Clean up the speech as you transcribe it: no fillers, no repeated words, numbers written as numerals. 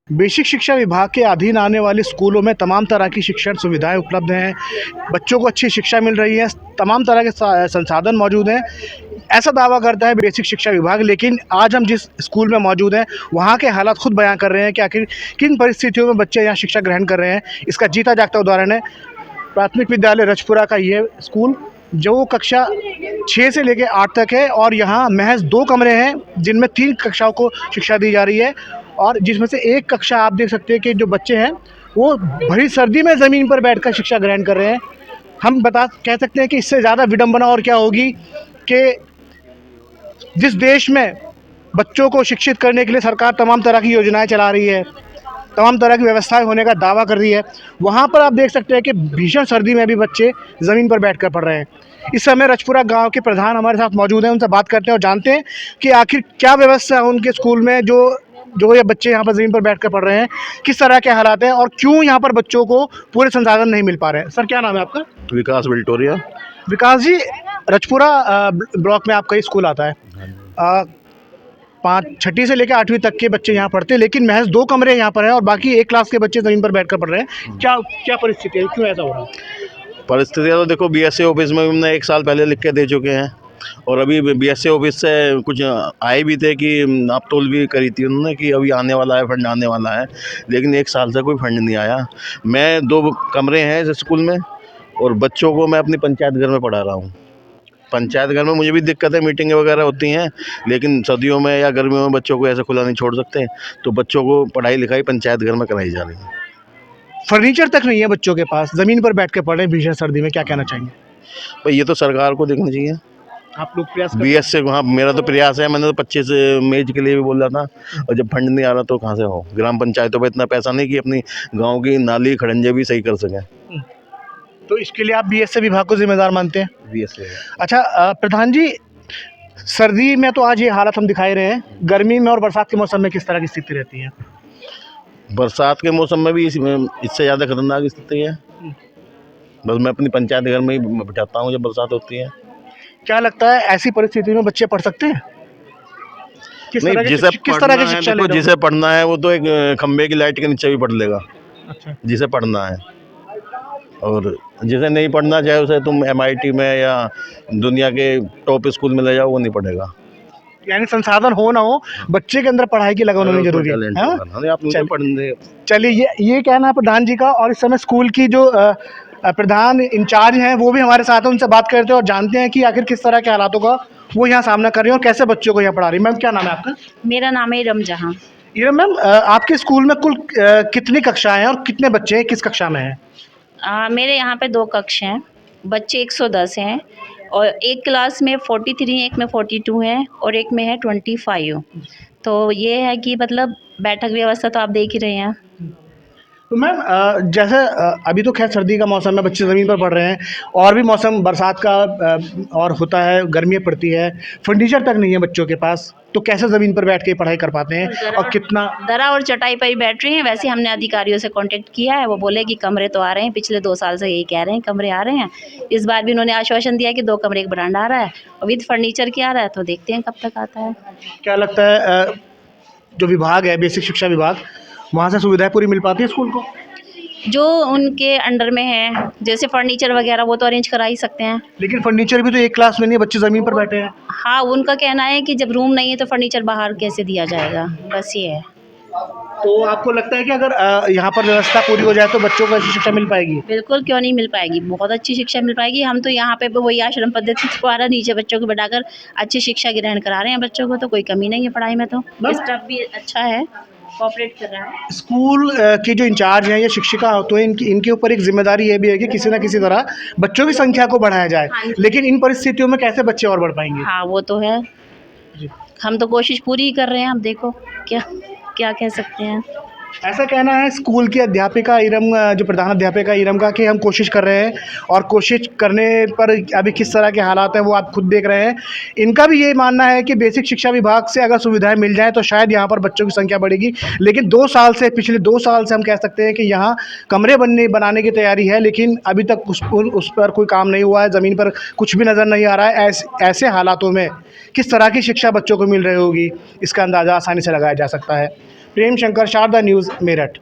Basic शिक्षा विभाग के अधीन आने वाले स्कूलों में तमाम तरह की शिक्षण सुविधाएं उपलब्ध हैं। बच्चों को अच्छी शिक्षा मिल रही है, तमाम तरह के संसाधन मौजूद हैं। ऐसा दावा करता है बेसिक शिक्षा विभाग, लेकिन आज हम जिस स्कूल में मौजूद हैं वहाँ के हालात खुद बयां कर रहे हैं कि आखिर किन परिस्थितियों में बच्चे यहाँ शिक्षा ग्रहण कर रहे हैं। इसका जीता जागता उदाहरण है प्राथमिक विद्यालय रजपुरा का ये स्कूल, जो कक्षा 6 से लेकर 8 तक है और यहाँ महज 2 कमरे हैं जिनमें 3 कक्षाओं को शिक्षा दी जा रही है, और जिसमें से एक कक्षा आप देख सकते हैं कि जो बच्चे हैं वो भरी सर्दी में ज़मीन पर बैठकर शिक्षा ग्रहण कर रहे हैं। हम कह सकते हैं कि इससे ज़्यादा विडंबना और क्या होगी कि जिस देश में बच्चों को शिक्षित करने के लिए सरकार तमाम तरह की योजनाएं चला रही है, तमाम तरह की व्यवस्थाएं होने का दावा कर रही है, वहाँ पर आप देख सकते हैं कि भीषण सर्दी में भी बच्चे ज़मीन पर बैठकर पढ़ रहे हैं। इस समय रजपुरा गांव के प्रधान हमारे साथ मौजूद हैं, उनसे बात करते हैं और जानते हैं कि आखिर क्या व्यवस्था है उनके स्कूल में जो ये बच्चे यहाँ पर ज़मीन पर बैठकर पढ़ रहे हैं, किस तरह के हालात हैं और क्यों यहाँ पर बच्चों को पूरे संसाधन नहीं मिल पा रहे हैं। सर, क्या नाम है आपका? विकास विल्टोरिया। विकास जी, रजपुरा ब्लॉक में आपका ही स्कूल आता है। 6ठी से लेकर 8वीं तक के बच्चे यहाँ पढ़ते हैं, लेकिन महज 2 कमरे यहाँ पर हैं और बाकी 1 क्लास के बच्चे ज़मीन पर बैठकर पढ़ रहे हैं। क्या परिस्थिति है, क्यों ऐसा हो रहा है? परिस्थितियाँ तो देखो, बीएससी ऑफिस में हमने 1 साल पहले लिख के दे चुके हैं और अभी बीएससी ऑफिस से कुछ आए भी थे कि आप तोल भी करी थी उन्होंने कि अभी आने वाला है, फंड आने वाला है, लेकिन 1 साल से कोई फंड नहीं आया। मैं 2 कमरे हैं इस स्कूल में और बच्चों को मैं अपनी पंचायत घर में पढ़ा रहा हूँ। पंचायत घर में मुझे भी दिक्कत है, मीटिंगें वगैरह होती हैं, लेकिन सर्दियों में या गर्मियों में बच्चों को ऐसे खुला नहीं छोड़ सकते, तो बच्चों को पढ़ाई लिखाई पंचायत घर में कराई जा रही है। फर्नीचर तक नहीं है बच्चों के पास, ज़मीन पर बैठ के पढ़ रहे हैं भीषण सर्दी में, क्या कहना चाहेंगे? भाई ये तो सरकार को देखना चाहिए। आप लोग प्रयास बीएस से, हाँ मेरा तो प्रयास है, मैंने तो 25 मेज के लिए भी बोला था और जब फंड नहीं आ रहा तो कहाँ से हो। ग्राम पंचायतों पे इतना पैसा नहीं कि अपनी गांव की नाली खड़ंजे भी सही कर सकें, तो इसके लिए आप बीएसए विभाग को जिम्मेदार मानते हैं? बीएस से। अच्छा, प्रधान जी, सर्दी में तो आज ये हालत हम दिखाई रहे हैं, गर्मी में और बरसात के मौसम में किस तरह की स्थिति रहती है? बरसात के मौसम में भी इससे ज़्यादा खतरनाक स्थिति है। बस मैं अपनी पंचायत घर में ही बिठाता हूँ जब बरसात होती है। क्या लगता है ऐसी परिस्थिति में बच्चे पढ़ सकते हैं? किस तरह की शिक्षा ले रहे हो? जिसे पढ़ना है वो तो एक खंबे की लाइट के नीचे भी पढ़ लेगा। अच्छा, जिसे पढ़ना है, और जिसे नहीं पढ़ना, चाहे उसे तुम MIT में या दुनिया के टॉप स्कूल में ले जाओ, वो नहीं पढ़ेगा। यानी संसाधन हो ना हो, बच्चे के अंदर पढ़ाई की लगन होनी जरूरी है। हाँ? चलिए, ये कहना है प्रधान जी का। और इस समय स्कूल की जो प्रधान इंचार्ज हैं वो भी हमारे साथ हैं, उनसे बात करते हैं और जानते हैं कि आखिर किस तरह के हालातों का वो यहाँ सामना कर रही है और कैसे बच्चों को यहाँ पढ़ा रही है। मैम, क्या नाम है आपका? मेरा नाम है इरम जहां। इरम मैम, आपके स्कूल में कुल कितनी कक्षाएं हैं और कितने बच्चे हैं, किस कक्षा में हैं? मेरे यहाँ पे 2 कक्ष हैं, बच्चे 110 हैं और एक क्लास में 43 हैं, एक में 42 हैं और एक में है 25। तो ये है कि मतलब बैठक व्यवस्था तो आप देख ही रहे हैं। तो मैम, जैसे अभी तो खैर सर्दी का मौसम है, बच्चे ज़मीन पर पढ़ रहे हैं, और भी मौसम बरसात का और होता है, गर्मियाँ पड़ती है, फर्नीचर तक नहीं है बच्चों के पास, तो कैसे ज़मीन पर बैठ के पढ़ाई कर पाते हैं और कितना? दरा और चटाई पर ही बैठ रहे हैं। वैसे हमने अधिकारियों से कांटेक्ट किया है, वो बोले कि कमरे तो आ रहे हैं, पिछले 2 साल से यही कह रहे हैं कमरे आ रहे हैं। इस बार भी उन्होंने आश्वासन दिया कि 2 कमरे एक बरामदा आ रहा है और विद फर्नीचर के आ रहा है, तो देखते हैं कब तक आता है। क्या लगता है जो विभाग है बेसिक शिक्षा विभाग, वहाँ से सुविधाएं पूरी मिल पाती है स्कूल को? जो उनके अंडर में है, जैसे फर्नीचर वगैरह, वो तो अरेंज करा ही सकते हैं। लेकिन फर्नीचर भी तो एक क्लास में नहीं है, बच्चे ज़मीन पर बैठे हैं। हाँ, उनका कहना है कि जब रूम नहीं है तो फर्नीचर बाहर कैसे दिया जाएगा, बस ये है। तो आपको लगता है कि अगर यहाँ पर व्यवस्था पूरी हो जाए तो बच्चों को ऐसी शिक्षा मिल पाएगी? बिल्कुल, क्यों नहीं मिल पाएगी, बहुत अच्छी शिक्षा मिल पाएगी। हम तो यहाँ पे वही आश्रम पद्धति द्वारा नीचे बच्चों को बैठाकर अच्छी शिक्षा ग्रहण करा रहे हैं बच्चों को, तो कोई कमी नहीं है पढ़ाई में। तो स्टाफ भी अच्छा है, कोऑपरेट कर रहा है। स्कूल की जो इंचार्ज हैं या शिक्षिका होते हैं, इनके ऊपर एक जिम्मेदारी ये भी है कि किसी ना किसी तरह बच्चों की संख्या को बढ़ाया जाए। हाँ, लेकिन इन परिस्थितियों में कैसे बच्चे और बढ़ पाएंगे? हाँ, वो तो है। हम तो कोशिश पूरी ही कर रहे हैं, अब देखो क्या क्या कह सकते हैं। ऐसा कहना है स्कूल की अध्यापिका इरम, जो प्रधान अध्यापिका इरम का, कि हम कोशिश कर रहे हैं और कोशिश करने पर अभी किस तरह के हालात हैं वो आप खुद देख रहे हैं। इनका भी ये मानना है कि बेसिक शिक्षा विभाग से अगर सुविधाएं मिल जाएं तो शायद यहाँ पर बच्चों की संख्या बढ़ेगी। लेकिन पिछले 2 साल से हम कह सकते हैं कि यहाँ कमरे बनाने की तैयारी है, लेकिन अभी तक उस पर कोई काम नहीं हुआ है, ज़मीन पर कुछ भी नज़र नहीं आ रहा है। ऐसे हालातों में किस तरह की शिक्षा बच्चों को मिल रही होगी, इसका अंदाज़ा आसानी से लगाया जा सकता है। प्रेम शंकर, शारदा न्यूज़। न्यूज़ मेरठ।